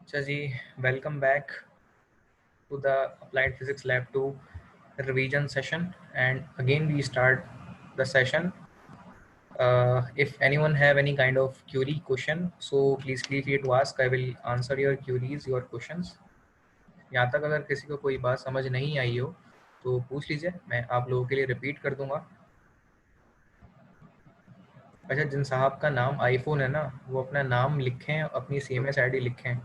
अच्छा जी, welcome back to the Applied Physics Lab 2 revision session, and again we start the session. If anyone have any kind of query question, so please feel free to ask. I will answer your queries, your questions. यहाँ तक अगर किसी को कोई बात समझ नहीं आई हो तो पूछ लीजिए, मैं आप लोगों के लिए रिपीट कर दूंगा। अच्छा, जिन साहब का नाम आईफोन है ना, वो अपना नाम लिखें, अपनी CMS ID लिखें।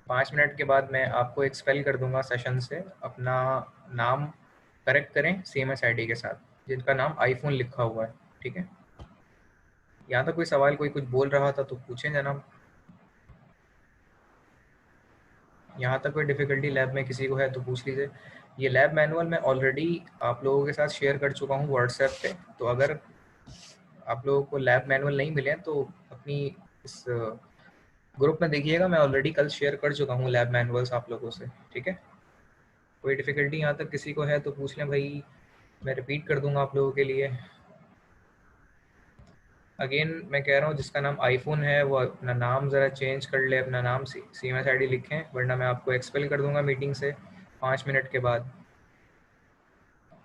5 मिनट के बाद मैं आपको एक्सपेल कर दूंगा सेशन से। अपना नाम करेक्ट करें CMS ID के साथ, जिनका नाम आईफोन लिखा हुआ है। ठीक है, यहाँ तक कोई सवाल, कोई कुछ बोल रहा था तो पूछें जनाब। यहाँ तक कोई डिफ़िकल्टी लैब में किसी को है तो पूछ लीजिए। ये लैब मैनुअल मैं ऑलरेडी आप लोगों के साथ शेयर कर चुका हूँ व्हाट्सएप पे, तो अगर आप लोगों को लैब मैनुअल नहीं मिले हैं तो अपनी इस ग्रुप में देखिएगा। मैं ऑलरेडी कल शेयर कर चुका हूँ लैब मैनुअल्स आप लोगों से। ठीक है, कोई डिफ़िकल्टी यहाँ तक किसी को है तो पूछ लें भाई, मैं रिपीट कर दूंगा आप लोगों के लिए। अगेन मैं कह रहा हूँ, जिसका नाम आईफोन है वो अपना नाम ज़रा चेंज कर ले, अपना नाम CMS ID लिखें, वरना मैं आपको एक्सपेल कर दूंगा मीटिंग से 5 मिनट के बाद।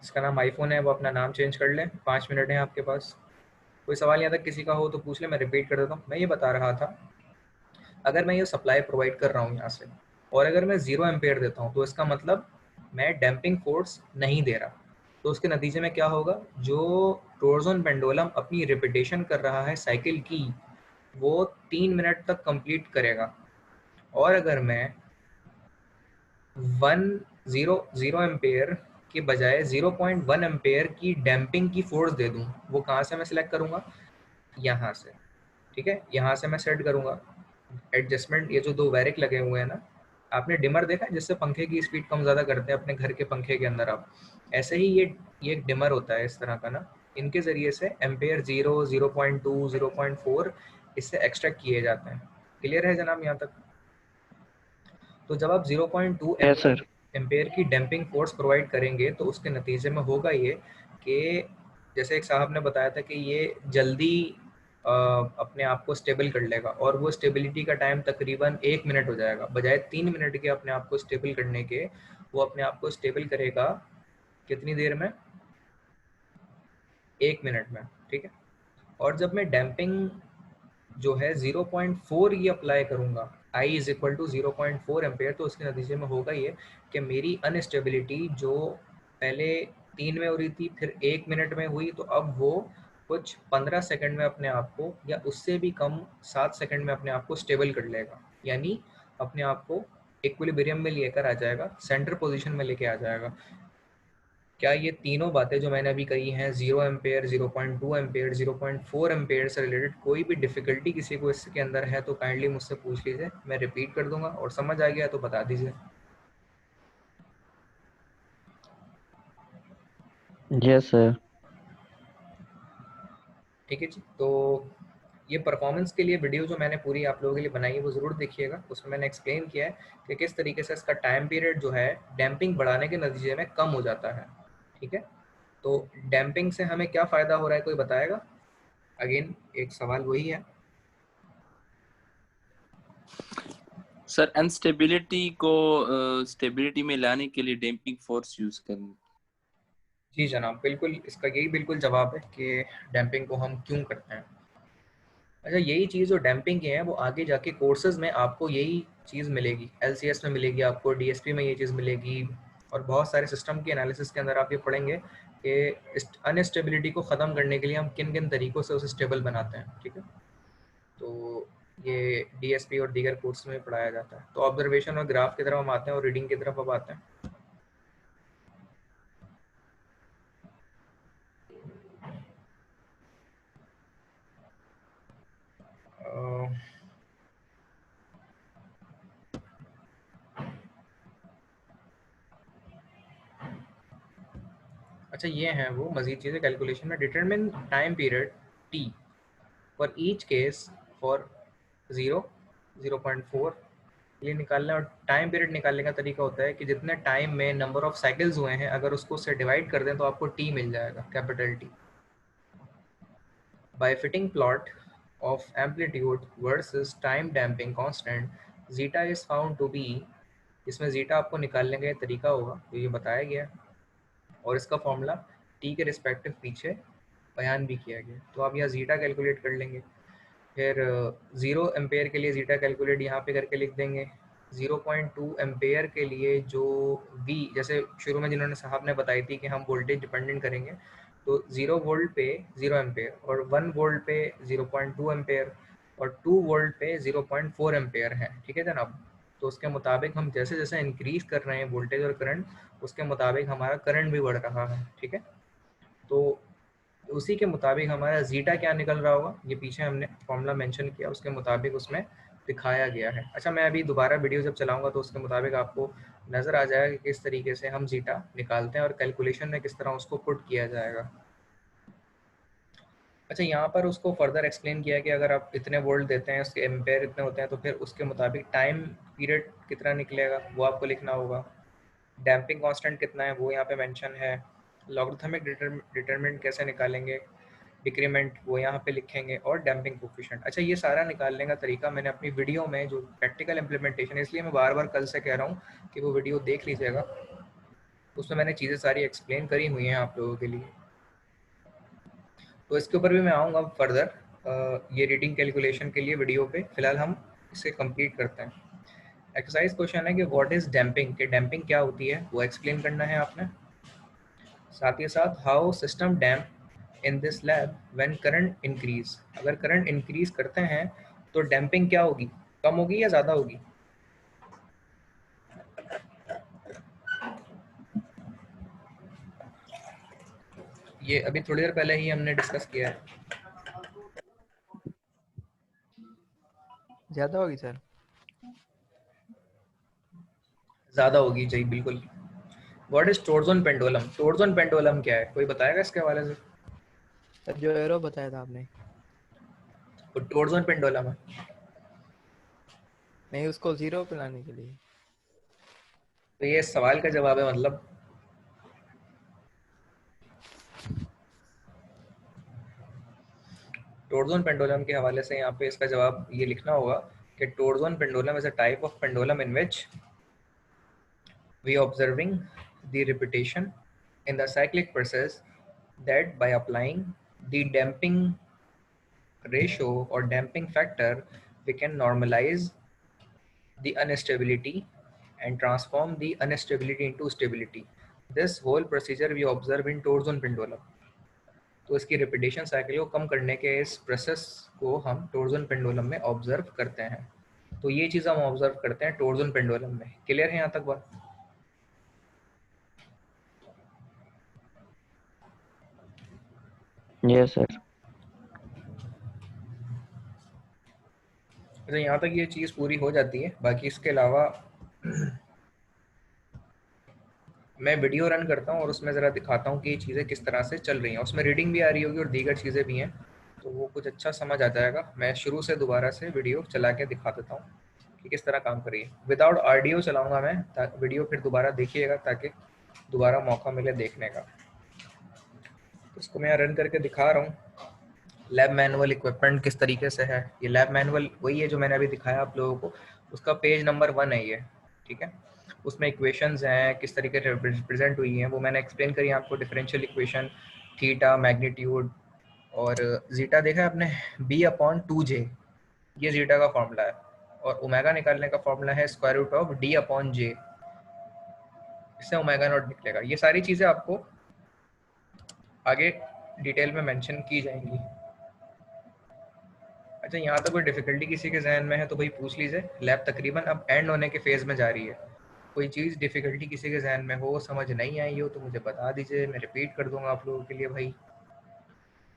जिसका नाम आईफोन है वो अपना नाम चेंज कर ले, 5 मिनट है आपके पास। कोई सवाल यहाँ तक किसी का हो तो पूछ ले, मैं रिपीट कर देता हूँ। मैं ये बता रहा था, अगर मैं ये सप्लाई प्रोवाइड कर रहा हूँ यहाँ से, और अगर मैं 0 एम्पेयर देता हूँ तो इसका मतलब मैं डैम्पिंग फोर्स नहीं दे रहा। तो उसके नतीजे में क्या होगा, जो टोरजन पेंडुलम अपनी रिपीटेशन कर रहा है साइकिल की, वो 3 मिनट तक कंप्लीट करेगा। और अगर मैं 0 एम्पेयर के बजाय 0.1 एम्पेयर की डैम्पिंग की फोर्स दे दूं, वो कहाँ से मैं सिलेक्ट करूँगा, यहाँ से। ठीक है, यहाँ से मैं सेट करूँगा एडजस्टमेंट। ये जो 2 वैरिक लगे हुए हैं ना, आपने डिमर देखा है जिससे पंखे की स्पीड कम ज़्यादा करते हैं अपने घर के पंखे के अंदर आप, ऐसे ही ये एक डिमर होता है इस तरह का ना। इनके ज़रिए से एम्पेयर 0, 0.2, 0.4 इससे एक्सट्रैक्ट किए जाते हैं। क्लियर है जनाब यहाँ तक? तो जब आप 0.2 यस सर। एम्पेयर की डैम्पिंग फोर्स प्रोवाइड करेंगे तो उसके नतीजे में होगा ये कि, जैसे एक साहब ने बताया था कि ये जल्दी अपने आप को स्टेबल कर लेगा, और वो स्टेबिलिटी का टाइम तकरीबन 1 मिनट हो जाएगा, बजाय 3 मिनट के अपने आप को स्टेबल करने के। वो अपने आप को स्टेबल करेगा कितनी देर में, 1 मिनट में। ठीक है, और जब मैं डैम्पिंग जो है 0.4 ये अप्लाई करूँगा, I is equal to 0.4 ampere, तो उसके नतीजे में होगा ये कि मेरी अनस्टेबिलिटी जो पहले 3 में हो रही थी, फिर 1 मिनट में हुई, तो अब वो कुछ 15 सेकंड में अपने आप को, या उससे भी कम 7 सेकंड में अपने आप को स्टेबल कर लेगा। यानी अपने आप को इक्विलिब्रियम में लेकर आ जाएगा, सेंटर पोजीशन में लेके आ जाएगा। क्या ये तीनों बातें जो मैंने अभी कही हैं, 0 एम्पेयर, 0.2 एम्पेयर, 0.4 एम्पेयर से रिलेटेड, कोई भी डिफ़िकल्टी किसी को इसके अंदर है तो काइंडली मुझसे पूछ लीजिए, मैं रिपीट कर दूंगा, और समझ आ गया तो बता दीजिए। Yes sir. ठीक है जी, तो ये परफॉर्मेंस के लिए वीडियो जो मैंने पूरी आप लोगों के लिए बनाई है वो ज़रूर देखिएगा। उसमें मैंने एक्सप्लेन किया है कि किस तरीके से इसका टाइम पीरियड जो है डैम्पिंग बढ़ाने के नतीजे में कम हो जाता है। ठीक है, तो डैम्पिंग से हमें क्या फ़ायदा हो रहा है, कोई बताएगा? अगेन एक सवाल वही है। सर अनस्टेबिलिटी को स्टेबिलिटी में लाने के लिए डैम्पिंग फोर्स यूज करनी। जी जनाब, बिल्कुल इसका यही बिल्कुल जवाब है कि डैम्पिंग को हम क्यों करते हैं। अच्छा, यही चीज़ जो डैम्पिंग की है वो आगे जाके कोर्सेज में आपको यही चीज़ मिलेगी, LCS में मिलेगी आपको, DSP में ये चीज़ मिलेगी, और बहुत सारे सिस्टम के एनालिसिस के अंदर आप ये पढ़ेंगे कि अनस्टेबिलिटी को ख़त्म करने के लिए हम किन किन तरीक़ों से उसे स्टेबल बनाते हैं। ठीक है, तो ये DSP और दीगर कोर्स में पढ़ाया जाता है। तो ऑब्जर्वेशन और ग्राफ की तरफ हम आते हैं, और रीडिंग की तरफ अब आते हैं। अच्छा, ये हैं वो मज़ीद चीज़ें कैलकुलेशन में। Determine time period T for each case for 0, 0.4 ये निकालना। और टाइम पीरियड निकालने का तरीका होता है कि जितने टाइम में नंबर ऑफ साइकिल्स हुए हैं, अगर उसको उससे डिवाइड कर दें तो आपको T मिल जाएगा, capital T। By fitting plot of amplitude versus time damping constant, zeta is found to be, इसमें जीटा आपको निकालने का तरीका होगा तो ये बताया गया है, और इसका फॉर्मूला टी के रिस्पेक्टिव पीछे बयान भी किया गया। तो आप यहाँ जीटा कैलकुलेट कर लेंगे, फिर 0 एम्पेयर के लिए जीटा कैलकुलेट यहाँ पे करके लिख देंगे। 0.2 एम्पेयर के लिए जो वी, जैसे शुरू में जिन्होंने साहब ने बताई थी कि हम वोल्टेज डिपेंडेंट करेंगे, तो 0 वोल्ट पे 0 एम्पेयर, और 1 वोल्ट पे 0.2 एम्पेयर, और 2 वोल्ट पे 0.4 एम्पेयर है। ठीक है जनाब। तो उसके मुताबिक हम जैसे जैसे इंक्रीज कर रहे हैं वोल्टेज और करंट, उसके मुताबिक हमारा करंट भी बढ़ रहा है। ठीक है, तो उसी के मुताबिक हमारा जीटा क्या निकल रहा होगा, ये पीछे हमने फॉर्मूला मेंशन किया, उसके मुताबिक उसमें दिखाया गया है। अच्छा, मैं अभी दोबारा वीडियो जब चलाऊंगा तो उसके मुताबिक आपको नज़र आ जाएगा कि किस तरीके से हम जीटा निकालते हैं और कैलकुलेशन में किस तरह उसको पुट किया जाएगा। अच्छा, यहाँ पर उसको फर्दर एक्सप्लेन किया कि अगर आप इतने वोल्ट देते हैं, उसके एम्पेयर इतने होते हैं, तो फिर उसके मुताबिक टाइम पीरियड कितना निकलेगा वो आपको लिखना होगा। डैम्पिंग कांस्टेंट कितना है वो यहाँ पे मेंशन है। लॉगरिथमिक डिटरमिनेंट कैसे निकालेंगे, डिक्रीमेंट वो यहाँ पे लिखेंगे, और डैम्पिंग कोफिशिएंट। अच्छा, ये सारा निकालने का तरीका मैंने अपनी वीडियो में, जो प्रैक्टिकल इम्प्लीमेंटेशन है, इसलिए मैं बार बार कल से कह रहा हूँ कि वो वीडियो देख लीजिएगा, उसमें मैंने चीज़ें सारी एक्सप्लेन करी हुई हैं आप लोगों के लिए। तो इसके ऊपर भी मैं आऊँगा फर्दर ये रीडिंग कैलकुलेशन के लिए वीडियो पे। फिलहाल हम इसे कंप्लीट करते हैं। एक्सरसाइज क्वेश्चन है कि व्हाट इज़ डैम्पिंग, कि डैम्पिंग क्या होती है वो एक्सप्लेन करना है आपने। साथ ही साथ how system damp in this lab when current increase, अगर करंट इंक्रीज करते हैं तो डैम्पिंग क्या होगी, कम होगी या ज़्यादा होगी। ये अभी थोड़ी देर पहले ही हमने डिस्कस किया है। ज्यादा होगी सर। ज़्यादा होगी जी, बिल्कुल। What is Trojan pendulum, Trojan pendulum क्या है, कोई बताएगा इसके हवाले से। सर जो एरो बताया था आपने, तो टोर्जन पेंडुलम है, नहीं उसको जीरो पे लाने के लिए। तो ये सवाल का जवाब है, मतलब टोर्जन पेंडुलम के हवाले से यहाँ पे इसका जवाब ये लिखना होगा कि Trojan pendulum is a type of pendulum in which we observing the repetition in the cyclic process that by applying the damping ratio or damping factor we can normalize the instability and transform the instability into stability. This whole procedure we observe in torsion pendulum. तो इसकी repetition cycle को कम करने के इस process को हम Trojan pendulum में observe करते हैं। तो ये चीज़ हम ऑब्जर्व करते हैं टोर्जन पेंडुलम में। क्लियर है यहाँ तक बात। Yes sir. तो यहाँ तक ये चीज़ पूरी हो जाती है। बाकी इसके अलावा मैं वीडियो रन करता हूँ और उसमें ज़रा दिखाता हूँ कि ये चीज़ें किस तरह से चल रही हैं। उसमें रीडिंग भी आ रही होगी और दीगर चीज़ें भी हैं, तो वो कुछ अच्छा समझ आ जाएगा। मैं शुरू से दोबारा से वीडियो चला के दिखा देता हूँ कि किस तरह काम कर रही है। विदाउट ऑडियो चलाऊँगा मैं, वीडियो फिर दोबारा देखिएगा ताकि दोबारा मौका मिले देखने का। तो इसको मैं रन करके दिखा रहा हूँ। लैब मैनुअल इक्विपमेंट किस तरीके से है, ये लैब मैनुअल वही है जो मैंने अभी दिखाया आप लोगों को, उसका पेज नंबर 1 है ये। ठीक है, उसमें इक्वेशंस हैं किस तरीके से रिप्रेजेंट हुई हैं वो मैंने एक्सप्लेन करी आपको। डिफरेंशियल इक्वेशन, थीटा, मैग्नीट्यूड और जीटा देखा है आपने, b/2j, ये जीटा का फॉर्मूला है। और ओमेगा निकालने का फॉर्मूला है स्क्वायर रूट ऑफ d/j, इससे ओमेगा नॉट निकलेगा। ये सारी चीज़ें आपको आगे डिटेल में मेंशन की जाएंगी। अच्छा, यहाँ तक कोई डिफिकल्टी किसी के जहन में है तो भाई पूछ लीजिए। लैब तकरीबन अब एंड होने के फेज़ में जा रही है। कोई चीज़ डिफिकल्टी किसी के जहन में हो, समझ नहीं आई हो, तो मुझे बता दीजिए, मैं रिपीट कर दूंगा आप लोगों के लिए। भाई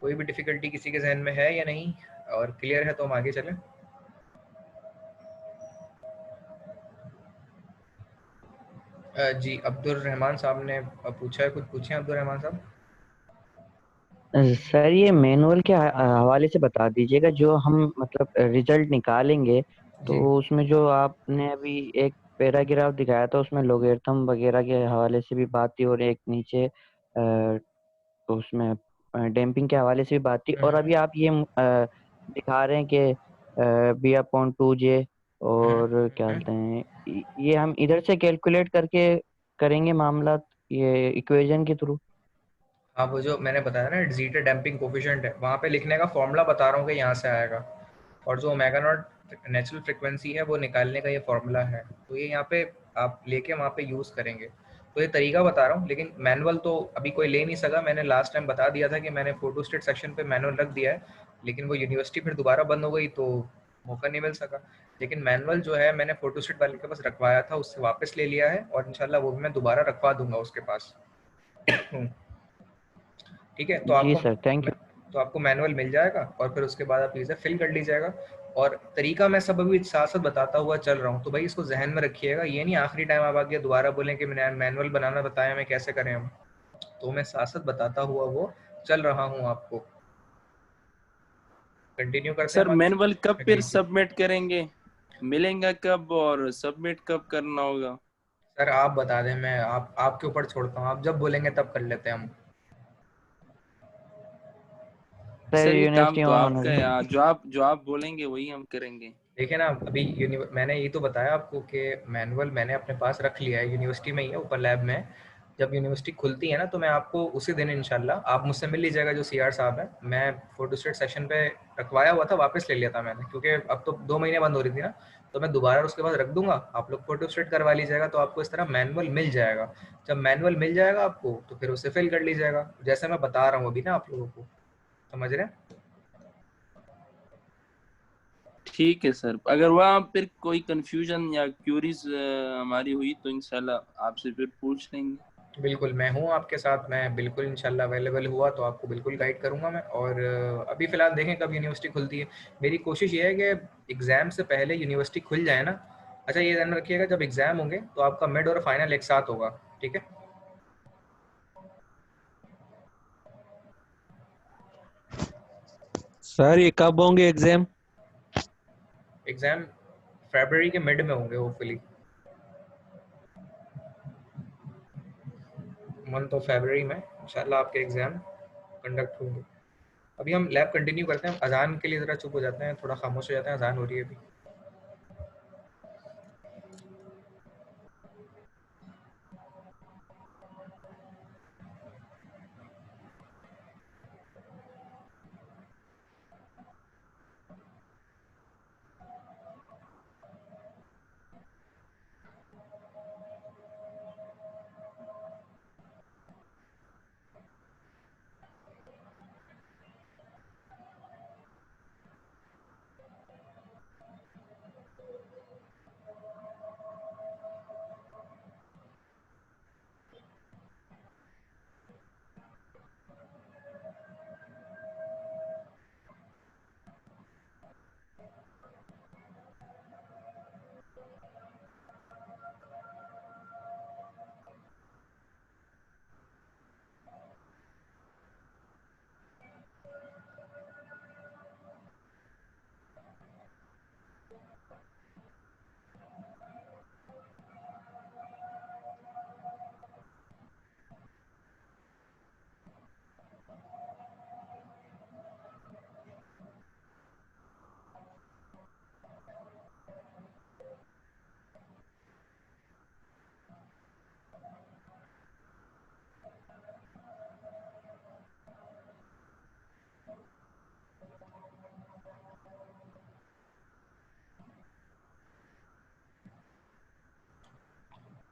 कोई भी डिफिकल्टी किसी के जहन में है या नहीं, और क्लियर है तो हम आगे चलें। जी अब्दुल रहमान साहब ने पूछा है, कुछ पूछे अब्दुल रहमान साहब। सर ये मैनुअल के हवाले से बता दीजिएगा, जो हम मतलब रिजल्ट निकालेंगे तो जी उसमें जो आपने अभी एक पैराग्राफ दिखाया था उसमें लोगरिथम वगैरह के हवाले से भी बात थी, और एक नीचे उसमें डैम्पिंग के हवाले से भी बात थी, और अभी आप ये दिखा रहे हैं कि b/2j और क्या बोलते हैं, ये हम इधर से कैलकुलेट करके करेंगे मामला, ये इक्वेशन के थ्रू। हाँ, वो जो मैंने बताया ना जीटर डैम्पिंग कोफिशिएंट है, वहाँ पे लिखने का फॉर्मूला बता रहा हूँ कि यहाँ से आएगा, और जो ओमेगा नॉट नेचुरल फ्रिक्वेंसी है वो निकालने का ये फॉर्मूला है, तो ये यहाँ पे आप लेके वहाँ पे यूज़ करेंगे। तो ये तरीका बता रहा हूँ, लेकिन मैनुअल तो अभी कोई ले नहीं सका। मैंने लास्ट टाइम बता दिया था कि मैंने फोटोस्टेट सेक्शन पे मैनुअल रख दिया है, लेकिन वो यूनिवर्सिटी फिर दोबारा बंद हो गई तो मौका नहीं मिल सका। लेकिन मैनुअल जो है मैंने फोटोस्टेट वाले के पास रखवाया था, उससे वापस ले लिया है, और इंशाल्लाह वो भी मैं दोबारा रखवा दूंगा उसके पास। ठीक है, जी सर, थैंक यू। तो आपको मैनुअल मिल जाएगा, और फिर उसके बाद आप इसे फिल कर लीजिएगा। और तरीका मैं सब अभी साथ साथ बताता हुआ चल रहा हूँ, तो भाई इसको जहन में रखिएगा। ये नहीं आखिरी टाइम आप आगे दोबारा बोलें कि मैंने मैनुअल बनाना बताया, मैं कैसे करें हम। तो मैं साथ साथ बताता हुआ वो चल रहा हूँ आपको। कंटिन्यू करते हैं सर हम आगे। मैनुअल कब फिर जी जी। सबमिट करेंगे, मिलेगा कब और सबमिट कब करना होगा? सर आप बता दें, मैं आपके ऊपर छोड़ता हूँ, आप जब बोलेंगे तब कर लेते हैं हम। सर सर ये काम यूनिवर्सिटी तो ऑन होने आपका है दो। यार, जो आप बोलेंगे वही हम करेंगे। देखिए ना, अभी मैंने ये तो बताया आपको कि मैनुअल मैंने अपने पास रख लिया है, यूनिवर्सिटी में ही है, ऊपर लैब में। जब यूनिवर्सिटी खुलती है ना, तो मैं आपको उसी दिन इंशाल्लाह आप मुझसे मिल लीजिएगा, जो सीआर साहब हैं। मैं फोटोस्टेट सेशन पे रखवाया हुआ था, वापस ले लिया था मैंने, क्योंकि अब तो 2 महीने बंद हो रही थी ना, तो मैं दोबारा उसके बाद रख दूंगा। आप लोग फोटोस्टेट करवा लीजिएगा, तो आपको इस तरह मैनुअल मिल जाएगा। जब मैनुअल मिल जाएगा आपको, तो फिर उसे फिल कर लीजिएगा, जैसे मैं बता रहा हूँ अभी ना आप लोगों को। समझ रहे हैं? ठीक है सर, अगर वहाँ फिर कोई कंफ्यूजन या क्यूरीज हमारी हुई तो इंशाल्लाह आपसे फिर पूछ लेंगे। बिल्कुल, मैं हूँ आपके साथ, मैं बिल्कुल इंशाल्लाह अवेलेबल हुआ तो आपको बिल्कुल गाइड करूँगा मैं। और अभी फ़िलहाल देखें कब यूनिवर्सिटी खुलती है। मेरी कोशिश ये है कि एग्ज़ाम से पहले यूनिवर्सिटी खुल जाए ना। अच्छा, ये ध्यान रखिएगा, जब एग्ज़ाम होंगे तो आपका मिड और फाइनल एक साथ होगा, ठीक है? सर ये कब होंगे एग्जाम? एग्ज़ाम फ़रवरी के मिड में होंगे होपफुली, मंथ ऑफ फ़रवरी में इंशाल्लाह आपके एग्ज़ाम कंडक्ट होंगे। अभी हम लैब कंटिन्यू करते हैं, अज़ान के लिए ज़रा चुप हो जाते हैं, थोड़ा खामोश हो जाते हैं, अज़ान हो रही है अभी।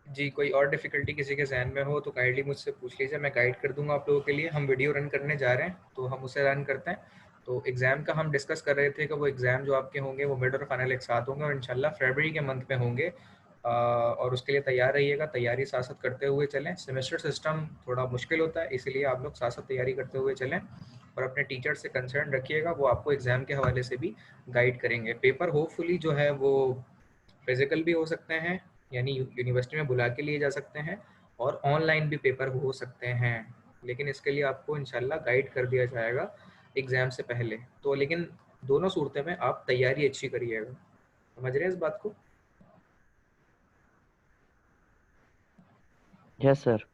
जी, कोई और डिफ़िकल्टी किसी के ज़हन में हो तो काइंडली मुझसे पूछ लीजिए, मैं गाइड कर दूँगा आप लोगों के लिए। हम वीडियो रन करने जा रहे हैं, तो हम उसे रन करते हैं। तो एग्ज़ाम का हम डिस्कस कर रहे थे कि वो एग्ज़ाम जो आपके होंगे वो मिड और फाइनल एक साथ होंगे, और इंशाल्लाह फरवरी के मंथ में होंगे। और उसके लिए तैयार रहिएगा, तैयारी साथ-साथ करते हुए चलें। सेमेस्टर सिस्टम थोड़ा मुश्किल होता है, इसीलिए आप लोग साथ-साथ तैयारी करते हुए चलें, और अपने टीचर से कंसर्न रखिएगा, वो आपको एग्ज़ाम के हवाले से भी गाइड करेंगे। पेपर होपफुली जो है वो फिजिकल भी हो सकते हैं, यानी यूनिवर्सिटी में बुला के लिए जा सकते हैं, और ऑनलाइन भी पेपर हो सकते हैं, लेकिन इसके लिए आपको इंशाल्लाह गाइड कर दिया जाएगा एग्ज़ाम से पहले। तो लेकिन दोनों सूरतें में आप तैयारी अच्छी करिएगा। समझ रहे हैं इस बात को? Yes sir.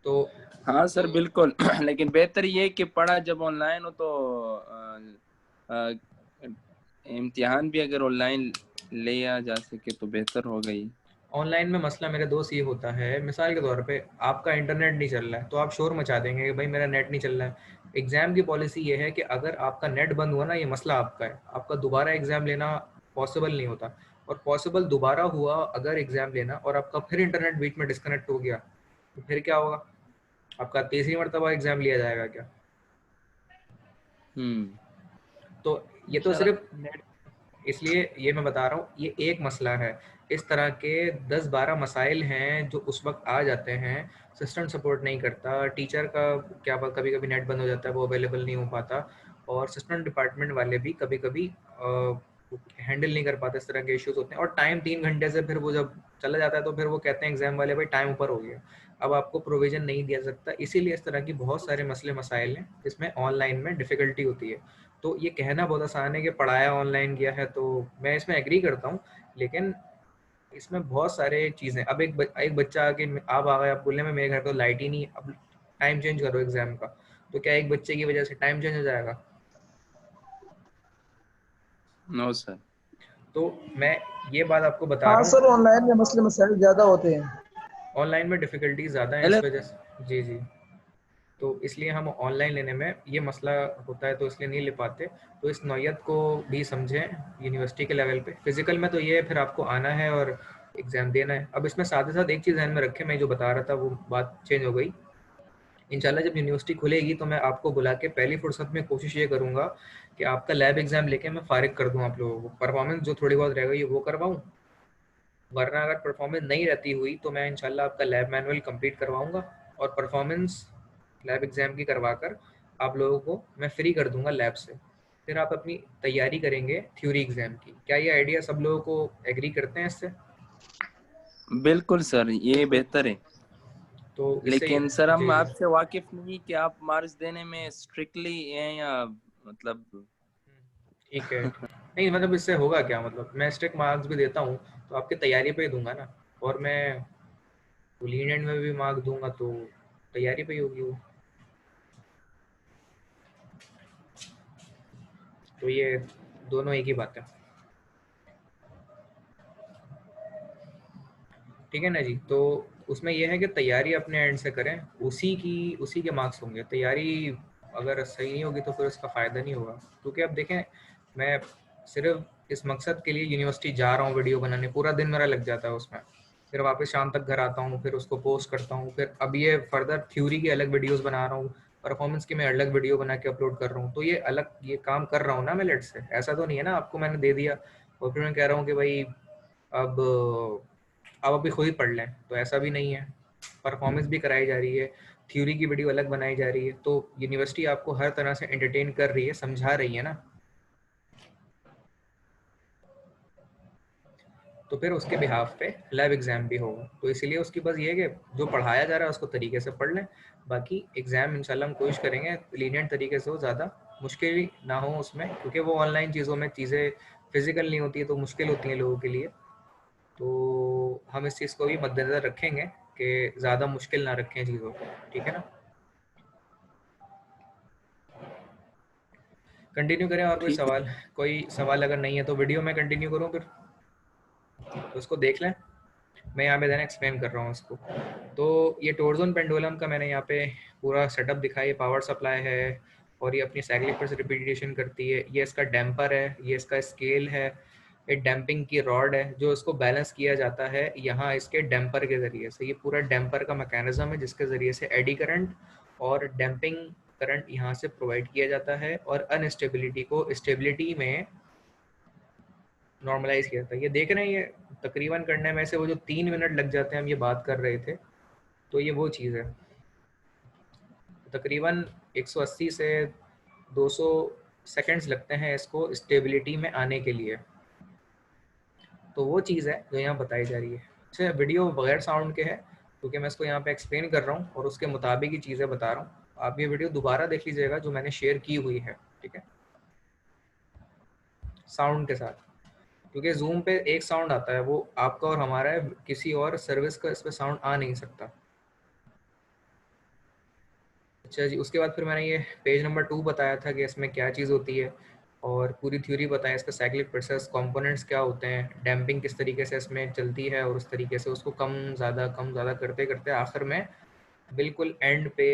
तो हाँ सर बिल्कुल। लेकिन बेहतर ये है कि पढ़ा जब ऑनलाइन हो तो इम्तिहान भी अगर ऑनलाइन लिया जा सके तो बेहतर होगा ही। ऑनलाइन में मसला मेरे दोस्त ये होता है, मिसाल के तौर पे आपका इंटरनेट नहीं चल रहा है तो आप शोर मचा देंगे कि भाई मेरा नेट नहीं चल रहा है। एग्ज़ाम की पॉलिसी ये है कि अगर आपका नेट बंद हुआ ना, ये मसला आपका है, आपका दोबारा एग्ज़ाम लेना पॉसिबल नहीं होता। और पॉसिबल दोबारा हुआ अगर एग्ज़ाम लेना और आपका फिर इंटरनेट बीच में डिस्कनेक्ट हो गया तो फिर क्या होगा? आपका तीसरी मरतबा एग्ज़ाम लिया जाएगा क्या? तो ये तो सर सिर्फ नेट इसलिए ये मैं बता रहा हूँ, ये एक मसला है। इस तरह के 10-12 मसाइल हैं जो उस वक्त आ जाते हैं। सिस्टम सपोर्ट नहीं करता, टीचर का क्या कभी कभी नेट बंद हो जाता है, वो अवेलेबल नहीं हो पाता, और सिस्टम डिपार्टमेंट वाले भी कभी कभी हैंडल नहीं कर पाते। इस तरह के इश्यूज होते हैं और टाइम 3 घंटे से फिर वो जब चला जाता है तो फिर वो कहते हैं एग्जाम वाले भाई टाइम ऊपर हो गया, अब आपको प्रोविजन नहीं दिया सकता। इसीलिए इस तरह की बहुत सारे मसले मसाइल हैं जिसमें ऑनलाइन में डिफ़िकल्टी होती है। तो ये कहना बहुत आसान है कि पढ़ाया ऑनलाइन गया है, तो मैं इसमें एग्री करता हूँ, लेकिन इसमें बहुत सारे चीज़ें। अब एक बच्चा आके आप आ गए, आप बोलने में मेरे घर तो लाइट ही नहीं है, अब टाइम चेंज करो एग्जाम का, तो क्या एक बच्चे की वजह से टाइम चेंज हो जाएगा? No sir. तो मैं ये बात आपको बता हाँ रहा सर, हूँ, ऑनलाइन में मसले मसाइल ज़्यादा होते हैं। ऑनलाइन में डिफ़िकल्टीज ज़्यादा हैं इस वजह से। जी जी, तो इसलिए हम ऑनलाइन लेने में ये मसला होता है, तो इसलिए नहीं ले पाते। तो इस नौयत को भी समझें यूनिवर्सिटी के लेवल पे। फिजिकल में तो ये है फिर आपको आना है और एग्ज़ाम देना है। अब इसमें साथ ही साथ एक चीज़ ध्यान में रखें, मैं जो बता रहा था वो बात चेंज हो गई। इंशाल्लाह जब यूनिवर्सिटी खुलेगी तो मैं आपको बुला के पहली फुर्सत में कोशिश ये करूँगा कि आपका लैब एग्ज़ाम लेके मैं फ़ारिग कर दूँ आप लोगों को। परफॉर्मेंस जो थोड़ी बहुत रह गई वो करवाऊँ, वरना अगर परफॉर्मेंस नहीं रहती हुई तो मैं इंशाल्लाह आपका लैब मैनुअल कंप्लीट करवाऊँगा और परफॉर्मेंस लैब एग्ज़ाम की करवा कर आप लोगों को मैं फ्री कर दूँगा लैब से। फिर आप अपनी तैयारी करेंगे थ्योरी एग्ज़ाम की। क्या ये आइडिया सब लोगों को एग्री करते हैं इससे? बिल्कुल सर, ये बेहतर है। तो इससे लेकिन सर हम जी जी, आपसे वाकिफ नहीं कि आप मार्क्स देने में स्ट्रिक्टली हैं या मतलब ठीक है। नहीं मतलब इससे होगा क्या, मतलब मैं स्ट्रिक्ट मार्क्स भी देता हूँ तो आपकी तैयारी पे ही दूंगा ना, और मैं लीनियंट में भी मार्क्स दूंगा तो तैयारी पे ही होगी वो। तो ये दोनों एक ही बात है, ठीक है ना जी। तो उसमें यह है कि तैयारी अपने एंड से करें, उसी के मार्क्स होंगे। तैयारी अगर सही नहीं होगी तो फिर उसका फ़ायदा नहीं होगा। क्योंकि अब देखें, मैं सिर्फ इस मकसद के लिए यूनिवर्सिटी जा रहा हूँ वीडियो बनाने, पूरा दिन मेरा लग जाता है उसमें, फिर वापस शाम तक घर आता हूँ, फिर उसको पोस्ट करता हूँ, फिर अब ये फर्दर थ्योरी की अलग वीडियोस बना रहा हूँ, परफॉर्मेंस की मैं अलग वीडियो बना के अपलोड कर रहा हूँ। तो ये काम कर रहा हूँ ना मैं लेट से, ऐसा तो नहीं है ना आपको मैंने दे दिया और फिर मैं कह रहा हूँ कि भाई अब आप अभी खुद ही पढ़ लें, तो ऐसा भी नहीं है। परफॉर्मेंस भी कराई जा रही है, थ्योरी की वीडियो अलग बनाई जा रही है, तो यूनिवर्सिटी आपको हर तरह से एंटरटेन कर रही है, समझा रही है ना। तो फिर उसके बिहाफ पे लैब एग्ज़ाम भी होगा, तो इसीलिए उसकी बस ये है कि जो पढ़ाया जा रहा है उसको तरीके से पढ़ लें। बाकी एग्ज़ाम इंशाल्लाह हम कोशिश करेंगे लीनियंट तरीके से हो, ज़्यादा मुश्किल ना हो उसमें, क्योंकि वो ऑनलाइन चीज़ों में चीज़ें फिजिकल नहीं होती है तो मुश्किल होती हैं लोगों के लिए। तो हम इस चीज़ को भी मद्देनज़र रखेंगे कि ज़्यादा मुश्किल ना रखें चीज़ों को, ठीक है ना। कंटिन्यू करें और ठीक है। कोई सवाल अगर नहीं है तो वीडियो में कंटिन्यू करूँ फिर, तो उसको देख लें। मैं यहाँ पे देना एक्सप्लेन कर रहा हूँ इसको। तो ये टोरजोन पेंडुलम का मैंने यहाँ पे पूरा सेटअप दिखाया। ये पावर सप्लाई है और ये अपनी साइक्लिक पर से रिपीटेशन करती है। ये इसका डैम्पर है, ये इसका स्केल है, ये डैम्पिंग की रॉड है जो इसको बैलेंस किया जाता है यहाँ इसके डैम्पर के ज़रिए से। ये पूरा डैम्पर का मैकेनिज्म है जिसके ज़रिए से एडी करंट और डैम्पिंग करंट यहाँ से प्रोवाइड किया जाता है और अनस्टेबिलिटी को स्टेबिलिटी में नॉर्मलाइज किया था। ये देख रहे हैं, ये तकरीबन करने में से वो जो 3 मिनट लग जाते हैं हम ये बात कर रहे थे, तो ये वो चीज़ है। तकरीबन 180 से 200 सेकंड्स लगते हैं इसको स्टेबिलिटी में आने के लिए। तो वो चीज़ है जो यहाँ बताई जा रही है। अच्छा, वीडियो बगैर साउंड के है क्योंकि मैं इसको यहाँ पे एक्सप्लेन कर रहा हूँ और उसके मुताबिक ही चीज़ें बता रहा हूँ। आप ये वीडियो दोबारा देख लीजिएगा जो मैंने शेयर की हुई है, ठीक है, साउंड के साथ। क्योंकि जूम पे एक साउंड आता है, वो आपका और हमारा है, किसी और सर्विस का इस पे साउंड आ नहीं सकता। अच्छा जी, उसके बाद फिर मैंने ये पेज नंबर 2 बताया था कि इसमें क्या चीज़ होती है। और पूरी थ्योरी बताएं इसका, साइक्लिक प्रोसेस, कंपोनेंट्स क्या होते हैं, डैम्पिंग किस तरीके से इसमें चलती है, और उस तरीके से उसको कम ज़्यादा करते करते आखिर में बिल्कुल एंड पे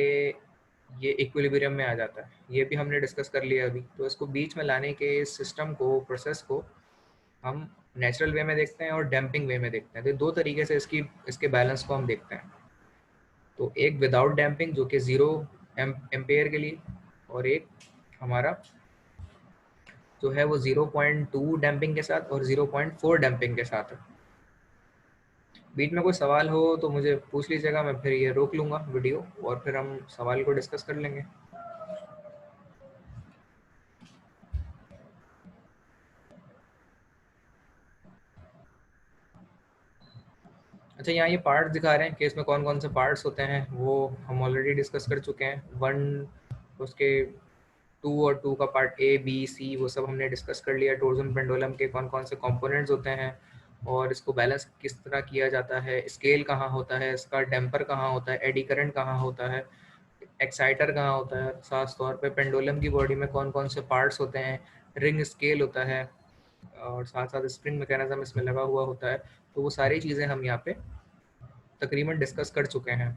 ये इक्विलिब्रियम में आ जाता है। ये भी हमने डिस्कस कर लिया अभी। तो इसको बीच में लाने के सिस्टम को, प्रोसेस को हम नेचुरल वे में देखते हैं और डैम्पिंग वे में देखते हैं। तो दो तरीके से इसके बैलेंस को हम देखते हैं। तो एक विदाउट डैम्पिंग जो कि 0 एम्पेयर के लिए, और एक हमारा जो है वो 0.2 डैम्पिंग के साथ और 0.4 डैम्पिंग के साथ है। बीच में कोई सवाल हो तो मुझे पूछ लीजिएगा, मैं फिर ये रोक लूँगा वीडियो और फिर हम सवाल को डिस्कस कर लेंगे। अच्छा, यहाँ ये पार्ट्स दिखा रहे हैं कि इसमें कौन कौन से पार्ट्स होते हैं, वो हम ऑलरेडी डिस्कस कर चुके हैं। 1, उसके 2 और 2 का पार्ट A B C वो सब हमने डिस्कस कर लिया। टोर्जन पेंडुलम के कौन कौन से कंपोनेंट्स होते हैं और इसको बैलेंस किस तरह किया जाता है, स्केल कहाँ होता है इसका, डैम्पर कहाँ होता है, एडी करंट कहाँ होता है, एक्साइटर कहाँ होता है, खास तौर पे पेंडुलम की बॉडी में कौन कौन से पार्ट्स होते हैं, रिंग स्केल होता है, और साथ साथ स्प्रिंग मैकेनिज्म इसमें लगा हुआ होता है। तो वो सारी चीज़ें हम यहाँ पे तकरीबन डिस्कस कर चुके हैं।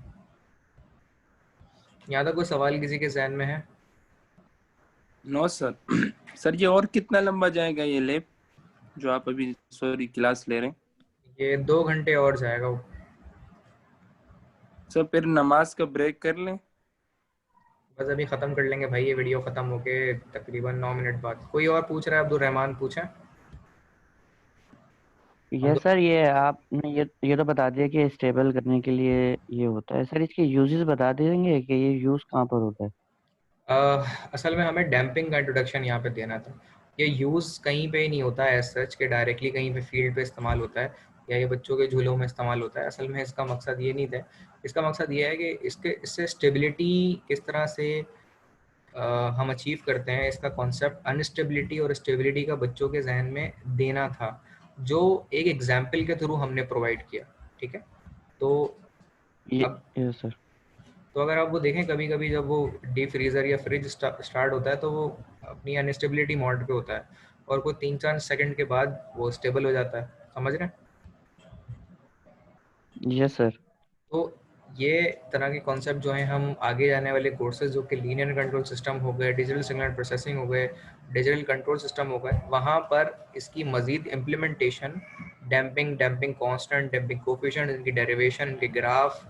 यहाँ तक कोई सवाल किसी के जहन में है? No sir. सर ये और कितना लंबा जाएगा ये लैब जो आप अभी क्लास ले रहे हैं? ये 2 घंटे और जाएगा वो। सर फिर नमाज का ब्रेक कर लें? बस अभी ख़त्म कर लेंगे भाई, ये वीडियो ख़त्म होके तकरीबन 9 मिनट बाद। कोई और पूछ रहा है? अब्दुल रहमान पूछें। ये सर ये आपने ये तो बता दिया कि स्टेबल करने के लिए ये होता है। सर इसके यूजेस बता देंगे कि ये यूज कहाँ पर होता है? असल में हमें डैम्पिंग का इंट्रोडक्शन यहाँ पे देना था। ये यूज़ कहीं पे नहीं होता है एज सच के डायरेक्टली कहीं पे फील्ड पे इस्तेमाल होता है या ये बच्चों के झूलों में इस्तेमाल होता है। असल में इसका मकसद ये नहीं था। इसका मकसद ये है कि इससे स्टेबिलिटी किस तरह से हम अचीव करते हैं, इसका कॉन्सेप्ट अनस्टेबिलिटी और स्टेबिलिटी का बच्चों के जहन में देना था, जो एक एग्जाम्पल के थ्रू हमने प्रोवाइड किया। ठीक है, तो अब ये सर तो अगर आप वो देखें, कभी कभी जब वो डीप फ्रीज़र या फ्रिज स्टार्ट होता है तो वो अपनी अनस्टेबिलिटी मोड पे होता है और कोई 3-4 सेकंड के बाद वो स्टेबल हो जाता है। समझ रहे हैं? Yes sir. तो ये तरह के कॉन्सेप्ट जो हैं हम आगे जाने वाले कोर्सेज जो कि लीनियर कंट्रोल सिस्टम हो गए, डिजिटल सिग्नल प्रोसेसिंग हो गए, डिजिटल कंट्रोल सिस्टम हो गए, वहाँ पर इसकी मज़ीद implementation, damping constant, damping coefficient, इनकी डेरिवेशन, इनके ग्राफ,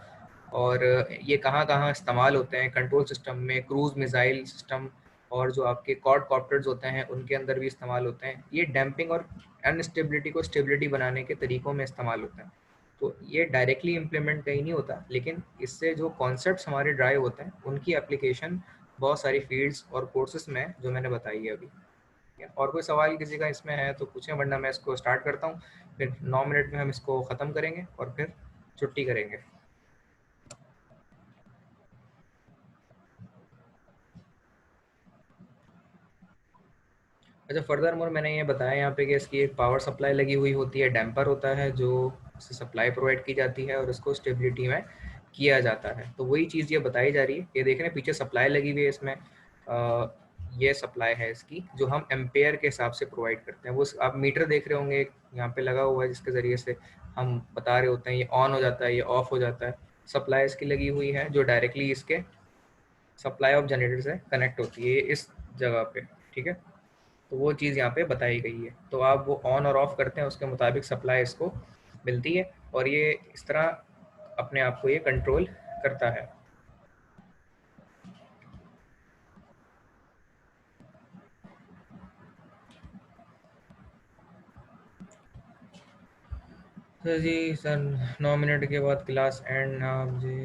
और ये कहाँ कहाँ इस्तेमाल होते हैं कंट्रोल सिस्टम में, क्रूज मिसाइल सिस्टम और जो आपके क्वाड कॉप्टर्स होते हैं उनके अंदर भी इस्तेमाल होते हैं। ये डैम्पिंग और अनस्टेबिलिटी को स्टेबिलिटी बनाने के तरीक़ों में इस्तेमाल होते हैं। तो ये डायरेक्टली इम्प्लीमेंट कहीं नहीं होता, लेकिन इससे जो कॉन्सेप्ट्स हमारे ड्राइव होते हैं उनकी एप्लीकेशन बहुत सारी फील्ड्स और कोर्सेज में है जो मैंने बताई है अभी। और कोई सवाल किसी का इसमें है तो पूछें, वरना मैं इसको स्टार्ट करता हूँ। फिर 9 मिनट में हम इसको ख़त्म करेंगे और फिर छुट्टी करेंगे। अच्छा, फर्दर मोर मैंने ये बताया यहाँ पे कि इसकी एक पावर सप्लाई लगी हुई होती है, डैम्पर होता है जो इससे सप्लाई प्रोवाइड की जाती है और इसको स्टेबिलिटी में किया जाता है। तो वही चीज़ ये बताई जा रही है। ये देख रहे हैं पीछे सप्लाई लगी हुई है इसमें। ये सप्लाई है इसकी जो हम एम्पेयर के हिसाब से प्रोवाइड करते हैं। वो आप मीटर देख रहे होंगे एक यहाँ पे लगा हुआ है जिसके ज़रिए से हम बता रहे होते हैं ये ऑन हो जाता है, ये ऑफ हो जाता है। सप्लाई इसकी लगी हुई है जो डायरेक्टली इसके सप्लाई ऑफ जनरेटर से कनेक्ट होती है इस जगह पे। ठीक है, तो वो चीज़ यहाँ पे बताई गई है। तो आप वो ऑन और ऑफ करते हैं, उसके मुताबिक सप्लाई इसको मिलती है और ये इस तरह अपने आप को ये कंट्रोल करता है। तो जी सर 9 मिनट के बाद क्लास एंड। आप जी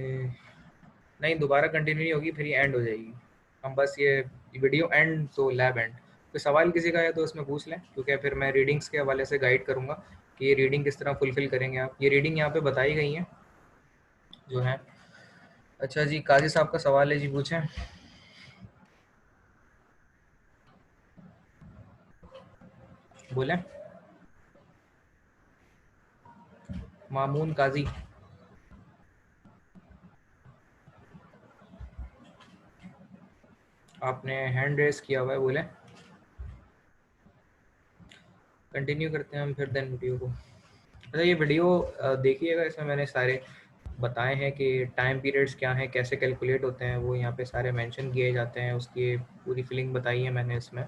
नहीं, दोबारा कंटिन्यू नहीं होगी, फिर ये एंड हो जाएगी। हम बस ये वीडियो एंड तो लैब एंड। कोई सवाल किसी का है तो उसमें पूछ लें, क्योंकि फिर मैं रीडिंग्स के हवाले से गाइड करूँगा कि ये रीडिंग किस तरह फुलफ़िल करेंगे आप। ये रीडिंग यहाँ पे बताई गई हैं जो है। अच्छा जी, काजी साहब का सवाल है जी, पूछें। बोलें। मामून काजी, आपने हैंड रेस किया हुआ है, बोलें। कंटिन्यू करते हैं हम फिर देन वीडियो को। अच्छा ये वीडियो देखिएगा, इसमें मैंने सारे बताए हैं कि टाइम पीरियड्स क्या हैं, कैसे कैलकुलेट होते हैं, वो यहाँ पे सारे मेंशन किए जाते हैं, उसकी पूरी फीलिंग बताई है मैंने इसमें।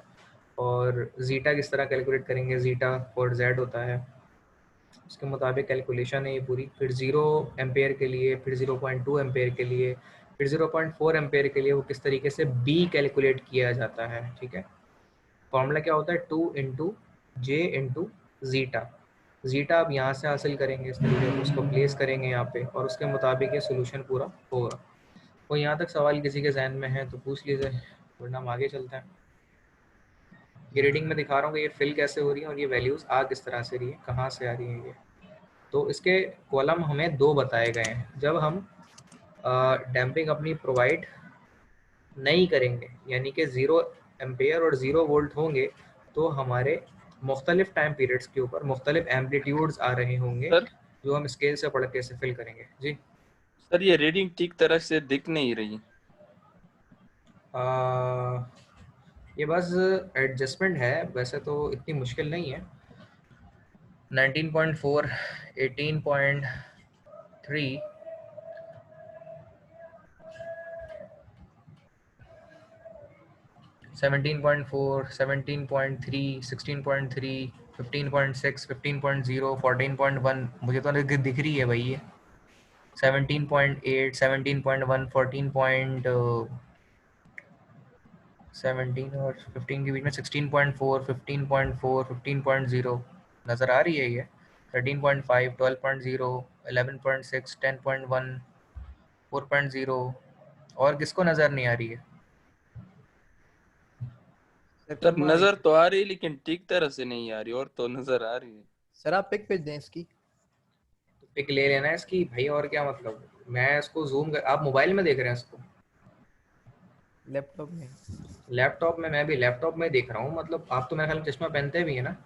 और ज़ीटा किस तरह कैलकुलेट करेंगे, ज़ीटा फॉर जेड होता है, उसके मुताबिक कैलकुलेशन है ये पूरी। फिर 0 एम्पेयर के लिए, फिर 0.2 एम्पेयर के लिए, फिर 0.4 एम्पेयर के लिए वो किस तरीके से बी कैलकुलेट किया जाता है। ठीक है, फॉर्मूला क्या होता है 2 into J into zeta. Zeta आप यहाँ से हासिल करेंगे, इस तरीके से उसको प्लेस करेंगे यहाँ पे और उसके मुताबिक ये सोल्यूशन पूरा होगा। तो यहाँ तक सवाल किसी के जहन में है तो पूछ लीजिए, वरना हम आगे चलते हैं। ये रीडिंग में दिखा रहा हूँ कि ये फिल कैसे हो रही है और ये वैल्यूज़ आ किस तरह से रही है, कहाँ से आ रही है ये। तो इसके कॉलम हमें 2 बताए गए हैं। जब हम डैम्पिंग अपनी प्रोवाइड नहीं करेंगे, यानी कि 0 एम्पेयर और 0 वोल्ट होंगे, तो हमारे मुख्तलिफ टाइम पीरियड्स के ऊपर मुख्तलिफ एम्पलीट्यूड्स आ रहे होंगे सर जो हम स्केल से पढ़ के इसे फिल करेंगे। जी सर ये रीडिंग ठीक तरह से दिख नहीं रही। ये बस एडजस्टमेंट है, वैसे तो इतनी मुश्किल नहीं है। 19.4, 18.3, 17.4, 17.3, 16.3, 15.6, 15.0, 14.1 मुझे तो दिख रही है भाई ये। 17.8, 17.1, 14.17 और 15 के बीच में 16.4, 15.4, 15.0 नज़र आ रही है ये। 13.5, 12.0, 11.6, 10.1, 4.0। और किसको नज़र नहीं आ रही है? सर सर कम आ रही नजर है। तो आ रही लेकिन ठीक तरह से नहीं आ रही, और तो नजर आ रही है। सर आप पिक भेज दें इसकी। तो पिक ले लेना है इसकी भाई, और क्या मतलब। मैं इसको जूम कर, आप मोबाइल में देख रहे हैं इसको? लैपटॉप में। लैपटॉप में? मैं भी लैपटॉप में देख रहा हूँ। मतलब आप तो मेरे ख्याल में चश्मा पहनते भी है ना?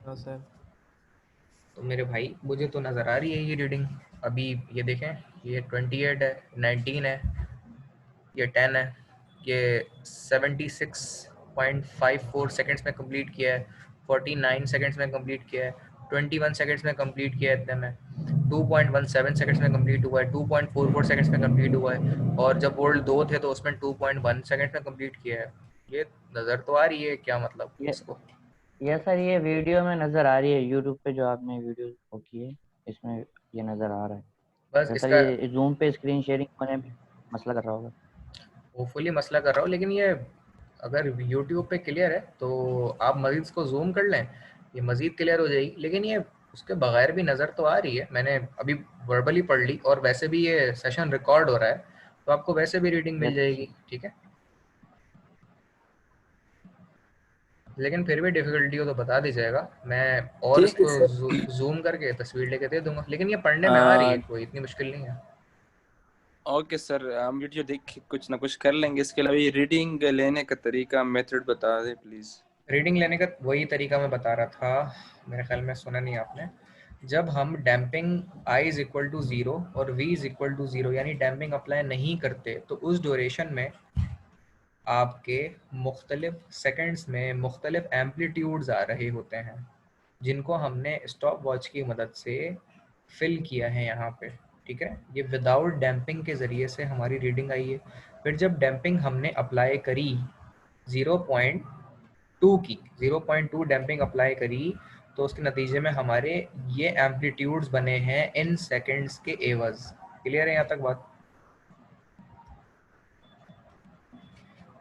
हाँ सर। तो मेरे भाई मुझे तो नज़र आ रही है ये रीडिंग। अभी ये देखें, ये 28 है, 19 है, ये 10 है, ये 76.54 सेकंड्स में कंप्लीट किया है, 49 सेकंड्स में कंप्लीट किया है, 21 सेकंड्स में कंप्लीट किया है, इतने में 2.17 सेकंड्स में कंप्लीट हुआ है, 2.44 सेकंड्स में कंप्लीट हुआ है, और जब वर्ल्ड 2 थे तो उसमें 2.1 सेकंड्स में कंप्लीट किया है। ये नज़र तो आ रही है, क्या मतलब ये इसको। ये सर ये वीडियो में नजर आ रही है, यूट्यूब पे जो आपने वीडियो वो की है इसमें ये नजर आ रहा है। बस या सर इसका ये जूम पे स्क्रीन शेयरिंग होने में मसला कर रहा होगा। होपफुली मसला कर रहा हूँ, लेकिन ये अगर यूट्यूब पे क्लियर है तो आप मज़ीद इसको जूम कर लें, ये मज़ीद क्लियर हो जाएगी। लेकिन ये उसके बगैर भी नज़र तो आ रही है, मैंने अभी वर्बली पढ़ ली, और वैसे भी ये सेशन रिकॉर्ड हो रहा है तो आपको वैसे भी रीडिंग मिल यस जाएगी। ठीक है, लेकिन फिर भी डिफ़िकल्टी हो तो बता दीजिएगा, मैं और ठीक है इसको सर। जूम करके तस्वीर लेके दे दूंगा। लेकिन ये पढ़ने में आ रही है, कोई इतनी मुश्किल नहीं है। ओके सर, हम वीडियो देख के कुछ ना कुछ कर लेंगे। इसके अलावा ये रीडिंग लेने का तरीका, मेथड बता दें प्लीज़। रीडिंग लेने का वही तरीका मैं बता रहा था, मेरे ख्याल में सुना नहीं आपने। जब हम damping I is equal to 0 और V इज़ इक्वल टू 0 यानी डैम्पिंग अप्लाई नहीं करते, तो उस ड्यूरेशन में आपके मुख्तलिफ सेकंड्स में मुख्तलिफ एम्पलीट्यूड्स आ रहे होते हैं, जिनको हमने स्टॉप वॉच की मदद से फिल किया है यहाँ पे। ठीक है, ये विदाउट डैम्पिंग के ज़रिए से हमारी रीडिंग आई है। फिर जब डैम्पिंग हमने अप्लाई करी 0.2 की, 0.2 डैम्पिंग अप्लाई करी, तो उसके नतीजे में हमारे ये एम्पलीट्यूड्स बने हैं इन सेकंड्स के एवज। क्लियर है यहाँ तक बात?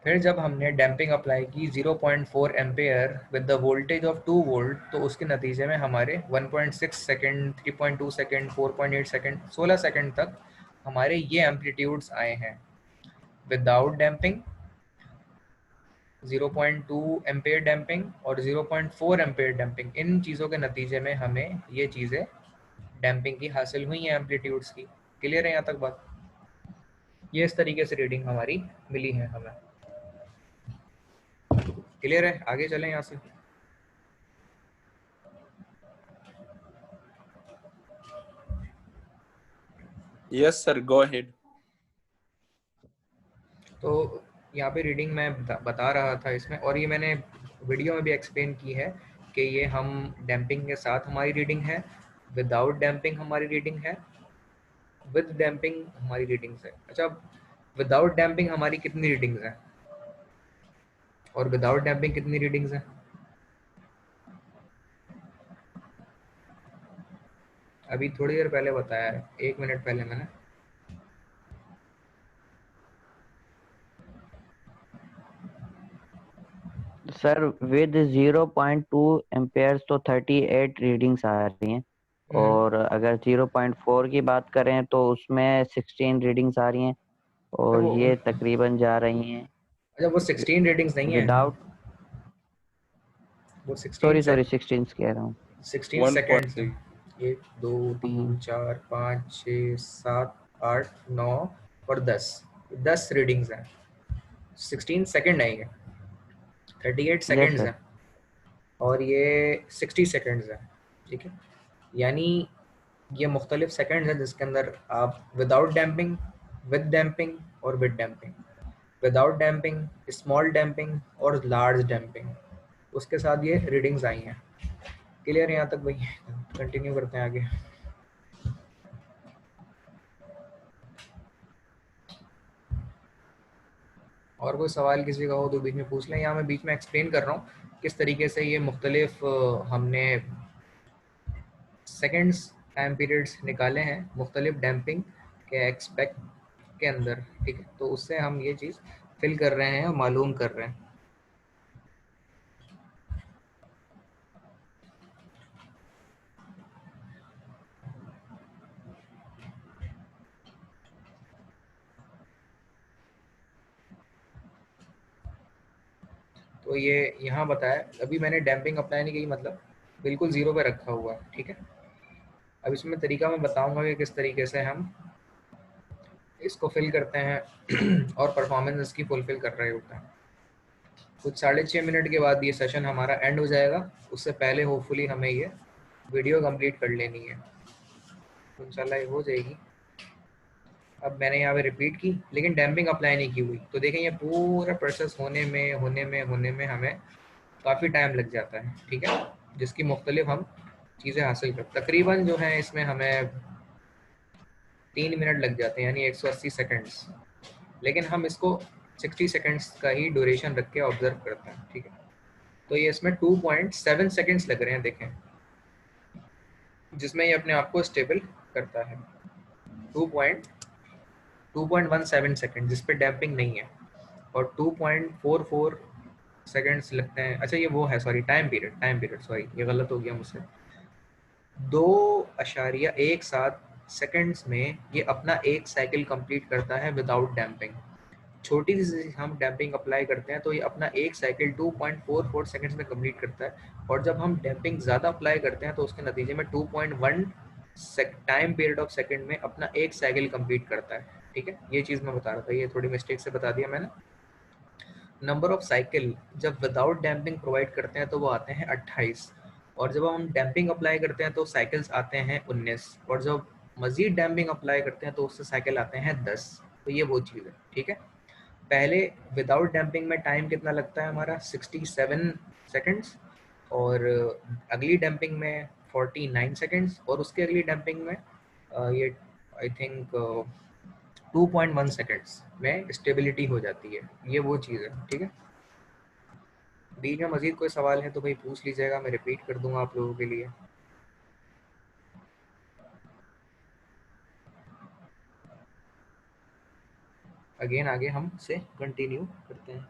फिर जब हमने डैम्पिंग अप्लाई की 0.4 ampere with the voltage of 2 volt, तो उसके नतीजे में हमारे 1.6 सेकंड, 3.2 सेकंड, 4.8 सेकंड, 16 सेकंड तक हमारे ये एम्पलीट्यूड्स आए हैं विदाउट डैम्पिंग, 0.2 एम्पेयर डैम्पिंग और 0.4 एम्पेयर डैम्पिंग। इन चीज़ों के नतीजे में हमें ये चीज़ें डैम्पिंग की हासिल हुई हैं, एम्पलीट्यूड्स की। क्लियर है यहाँ तक बात? ये इस तरीके से रीडिंग हमारी मिली है हमें। क्लियर है? आगे चलें यहाँ से। Yes sir, go ahead. तो यहाँ पे रीडिंग मैं बता रहा था इसमें, और ये मैंने वीडियो में भी एक्सप्लेन की है कि ये हम डैम्पिंग के साथ हमारी रीडिंग है, विदाउट डैम्पिंग हमारी रीडिंग है, विद डैम्पिंग हमारी रीडिंग्स है। अच्छा, विदाउट डैम्पिंग हमारी कितनी रीडिंग्स हैं और विदाउट डैम्पिंग कितनी रीडिंग्स हैं? अभी थोड़ी देर पहले बताया है, 1 मिनट पहले मैंने। सर विद 0.2 एम्पेयर्स तो 38 रीडिंग्स आ रही हैं, और अगर 0.4 की बात करें तो उसमें 16 रीडिंग्स आ रही हैं, और वो ये तकरीबन जा रही हैं अच्छा, वो 16 रीडिंग्स नहीं है, विदाउट, वो 16 सॉरी 16 कह रहा हूँ। 16 सेकेंड्स हैं। 1.6 1 2 3 4 5 6 7 8 9 और 10 रीडिंग्स हैं। 16 सेकेंड है ये, 38 यस सेकेंड्स सर। हैं और ये 60 सेकेंड्स हैं। ठीक है, यानी ये मुख्तलिफ सेकेंड्स हैं जिसके अंदर आप विदाउट डैम्पिंग, विद डैम्पिंग और with damping, without damping, small damping और लार्ज डैम्पिंग, उसके साथ ये रीडिंग्स आई हैं। क्लियर यहाँ तक भाई? कंटिन्यू करते हैं आगे। और कोई सवाल किसी का हो तो बीच में पूछ लें, यहाँ मैं बीच में एक्सप्लेन कर रहा हूँ किस तरीके से ये मुख्तलिफ हमने सेकेंड्स टाइम पीरियड्स निकाले हैं मुख्तलिफ डैम्पिंग के एक्सपेक्ट के अंदर। ठीक है, तो उससे हम ये चीज़ फिल कर रहे हैं और मालूम कर रहे हैं। तो ये यहाँ बताया, अभी मैंने डैम्पिंग अप्लाई नहीं की, मतलब बिल्कुल ज़ीरो पे रखा हुआ है। ठीक है, अब इसमें तरीका मैं बताऊंगा कि किस तरीके से हम इसको फिल करते हैं और परफॉर्मेंस इसकी फुलफिल कर रहे होते हैं। कुछ 6.5 मिनट के बाद ये सेशन हमारा एंड हो जाएगा, उससे पहले होपफुली हमें ये वीडियो कंप्लीट कर लेनी है, तो इंशाल्लाह ये हो जाएगी। अब मैंने यहाँ पे रिपीट की लेकिन डैम्पिंग अप्लाई नहीं की हुई, तो देखें ये पूरा प्रोसेस होने में हमें काफ़ी टाइम लग जाता है। ठीक है, जिसकी मुख्तलिफ हम चीज़ें हासिल कर, तकरीबन जो है इसमें हमें 3 मिनट लग जाते हैं, यानी 180 सेकेंड्स, लेकिन हम इसको 60 सेकेंड्स का ही ड्यूरेशन रख के ऑब्जर्व करते हैं। ठीक है, तो ये इसमें 2.7 सेकेंड्स लग रहे हैं, देखें, जिसमें ये अपने आप को स्टेबल करता है। 2.17 सेकेंड जिस पे डैम्पिंग नहीं है, और 2.44 सेकेंड्स लगते हैं। अच्छा ये वो है, सॉरी टाइम पीरियड सॉरी ये गलत हो गया मुझसे। 2.17 सेकेंड्स में ये अपना एक साइकिल कंप्लीट करता है विदाउट डैम्पिंग। छोटी सी हम डैम्पिंग अप्लाई करते हैं तो ये अपना एक साइकिल 2.44 सेकेंड्स में कंप्लीट करता है, और जब हम डैम्पिंग ज़्यादा अप्लाई करते हैं तो उसके नतीजे में 2.1 टाइम पीरियड ऑफ सेकेंड में अपना एक साइकिल कंप्लीट करता है। ठीक है, ये चीज़ मैं बता रहा था, ये थोड़ी मिस्टेक से बता दिया मैंने। नंबर ऑफ साइकिल जब विदाउट डैम्पिंग प्रोवाइड करते हैं तो वो आते हैं 28, और जब हम डैम्पिंग अप्लाई करते हैं तो साइकिल्स आते हैं 19, और जब मज़ीद डैम्पिंग अप्लाई करते हैं तो उससे साइकिल आते हैं 10। तो ये वो चीज़ है। ठीक है, पहले विदाउट डैम्पिंग में टाइम कितना लगता है हमारा 67 सेकेंड्स, और अगली डैम्पिंग में 49 सेकेंड्स, और उसके अगली डैम्पिंग में ये आई थिंक 2.1 सेकेंड्स में स्टेबिलिटी हो जाती है। ये वो चीज़ है। ठीक है, बीच में मज़ीद कोई सवाल है तो भाई पूछ लीजिएगा, मैं रिपीट कर दूंगा आप लोगों के लिए। अगेन आगे हम से कंटिन्यू करते हैं।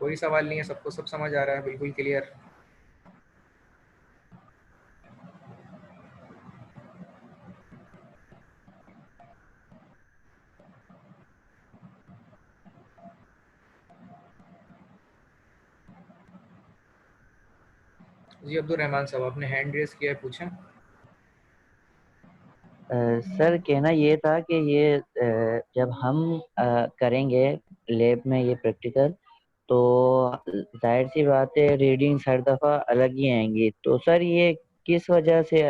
कोई सवाल नहीं है, सबको सब समझ आ रहा है, बिल्कुल क्लियर? जी अब्दुल रहमान साहब, आपने हैंड रेस किया है, पूछें। सर कहना ये था कि ये जब हम करेंगे लैब में ये प्रैक्टिकल, तो जाहिर सी बात है रीडिंग्स हर दफ़ा अलग ही आएंगी। तो सर ये किस वजह से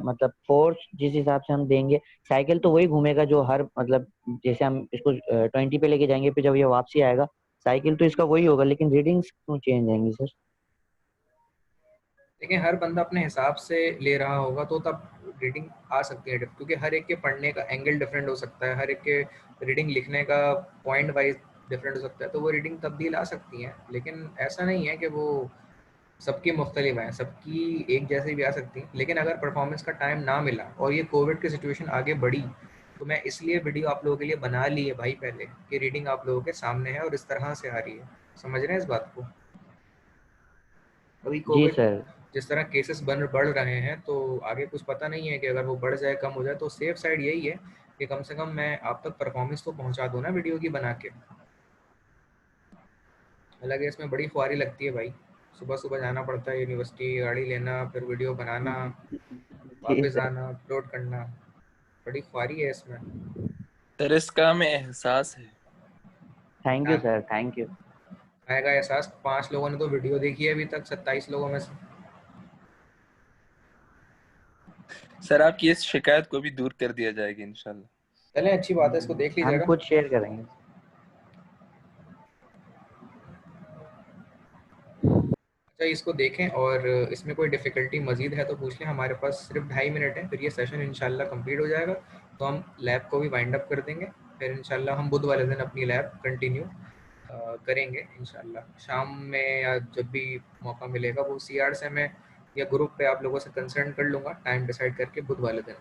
मतलब फोर्स जिस हिसाब से हम देंगे, साइकिल तो वही घूमेगा जो हर मतलब जैसे हम इसको 20 पे लेके जाएंगे, फिर जब ये वापसी आएगा साइकिल तो इसका वही होगा, लेकिन रीडिंग्स क्यों चेंज आएंगी सर? देखिए हर बंदा अपने हिसाब से ले रहा होगा तो तब रीडिंग आ सकती है, क्योंकि हर एक के पढ़ने का एंगल डिफरेंट हो सकता है, हर एक के रीडिंग लिखने का पॉइंट वाइज डिफरेंट हो सकता है, तो वो रीडिंग तब्दील आ सकती हैं। लेकिन ऐसा नहीं है कि वो सबकी मुख्तलिफ हैं, सबकी एक जैसी भी आ सकती हैं। लेकिन अगर परफॉर्मेंस का टाइम ना मिला और ये कोविड की सिचुएशन आगे बढ़ी, तो मैं इसलिए वीडियो आप लोगों के लिए बना ली है भाई पहले, कि रीडिंग आप लोगों के सामने है और इस तरह से आ रही है। समझ रहे हैं इस बात को? अभी जी कोविड सर। जिस तरह केसेस बढ़ रहे हैं, तो आगे कुछ पता नहीं है कि अगर वो बढ़ जाए, कम हो जाए, तो सेफ साइड यही है कि कम से कम मैं आप तक परफॉर्मेंस तो पहुंचा दूं ना वीडियो की बना के। हालांकि इसमें बड़ी ख्वारी लगती है भाई, सुबह सुबह जाना पड़ता है यूनिवर्सिटी, गाड़ी लेना, फिर वीडियो बनाना, जी वापस सर। आना, अपलोड करना, बड़ी ख्वारी है इसमें। सर इसका हमें एहसास है। थैंक यू हाँ, सर, थैंक यू। आएगा एहसास। 5 लोगों ने तो वीडियो देखी है अभी तक, 27 लोगों में से। सर आपकी इस शिकायत को भी दूर कर दिया जाएगा इंशाल्लाह। चलें, अच्छी बात है, इसको देख हम लीजिएगा। खुद शेयर करेंगे। अच्छा, इसको देखें और इसमें कोई डिफ़िकल्टी मज़ीद है तो पूछ लें। हमारे पास सिर्फ 2.5 मिनट है, फिर ये सेशन इंशाल्लाह कंप्लीट हो जाएगा, तो हम लैब को भी वाइंड अप कर देंगे। फिर इंशाल्लाह हम बुध वाले दिन अपनी लैब कंटिन्यू करेंगे इंशाल्लाह। शाम में या जब भी मौका मिलेगा, वो CR से मैं या ग्रुप पे आप लोगों से कंसर्न कर लूँगा, टाइम डिसाइड करके बुध वाले दिन।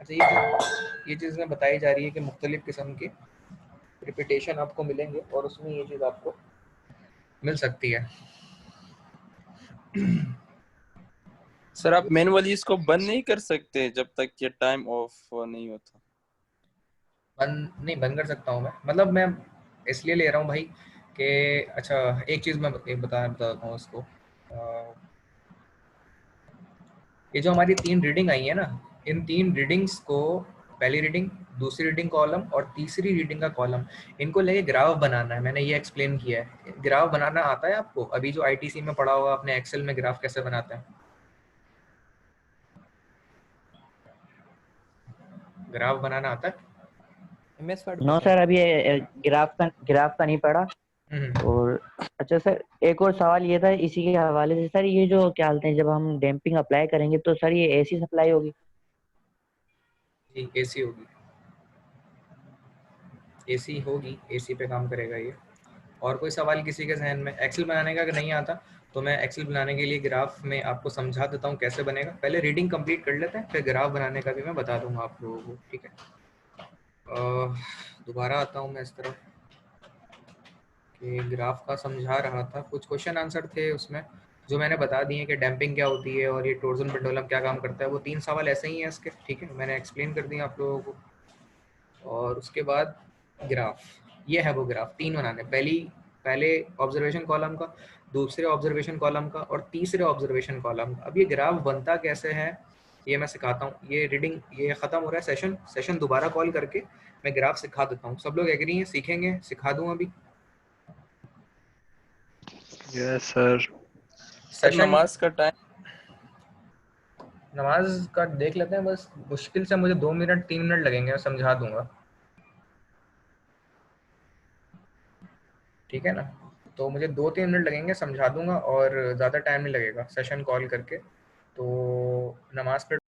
अच्छा, ये चीज़ें बताई जा रही है कि मुख्तलिफ़ किस्म के रिपीटेशन आपको मिलेंगे और उसमें ये चीज़ आपको मिल सकती है। सर आप मैनुअली इसको बंद नहीं कर सकते जब तक ये टाइम ऑफ नहीं होता? बंद कर सकता हूँ मैं, मतलब मैं इसलिए ले रहा हूँ भाई कि अच्छा, एक चीज़ मैं बताता हूँ इसको। ये जो हमारी 3 रीडिंग आई है ना, इन 3 रीडिंग्स को, पहली रीडिंग, दूसरी रीडिंग कॉलम और तीसरी रीडिंग का कॉलम, इनको लेके ग्राफ बनाना है। मैंने ये एक्सप्लेन किया है। ग्राफ बनाना आता है आपको? अभी जो ITC में पढ़ा होगा आपने, एक्सेल में ग्राफ कैसे बनाते हैं? ग्राफ बनाना आता है? MS वर्ड में नो सर। सर, अभी ग्राफ का नहीं पढ़ा। हम्म। और अच्छा सर, एक और सवाल ये था इसी के हवाले से सर, ये जो क्या बोलते हैं, जब हम डैम्पिंग अप्लाई करेंगे तो सर ये AC सप्लाई होगी? जी, AC होगी, AC होगी, AC पे काम करेगा ये। और कोई सवाल किसी के जहन में? एक्सेल बनाने का अगर नहीं आता तो मैं एक्सेल बनाने के लिए ग्राफ में आपको समझा देता हूँ कैसे बनेगा। पहले रीडिंग कंप्लीट कर लेते हैं, फिर ग्राफ बनाने का भी मैं बता दूंगा आप लोगों को, ठीक है? दोबारा आता हूँ मैं इस तरफ कि ग्राफ का समझा रहा था, कुछ क्वेश्चन आंसर थे उसमें जो मैंने बता दिए कि डैम्पिंग क्या होती है और ये टॉर्जन पेंडुलम क्या काम करता है। वो 3 सवाल ऐसे ही हैं इसके, ठीक है? मैंने एक्सप्लेन कर दिया आप लोगों को। और उसके बाद ग्राफ, ये है वो ग्राफ 3 बनाने, पहले ऑब्जर्वेशन कॉलम का, दूसरे ऑब्जर्वेशन कॉलम का और तीसरे ऑब्जर्वेशन कॉलम का। अब ये ग्राफ बनता कैसे है ये मैं सिखाता हूँ। ये रीडिंग, ये ख़त्म हो रहा है सेशन दोबारा कॉल करके मैं ग्राफ सिखा देता हूँ। सब लोग एग्री हैं? सीखेंगे? सिखा दूँ अभी यस सर। Sir session? नमाज का टाइम? नमाज का देख लेते हैं, बस मुश्किल से मुझे 2 मिनट 3 मिनट लगेंगे, मैं समझा दूंगा, ठीक है ना? तो मुझे 2-3 मिनट लगेंगे, समझा दूंगा और ज़्यादा टाइम नहीं लगेगा सेशन कॉल करके। तो नमाज पे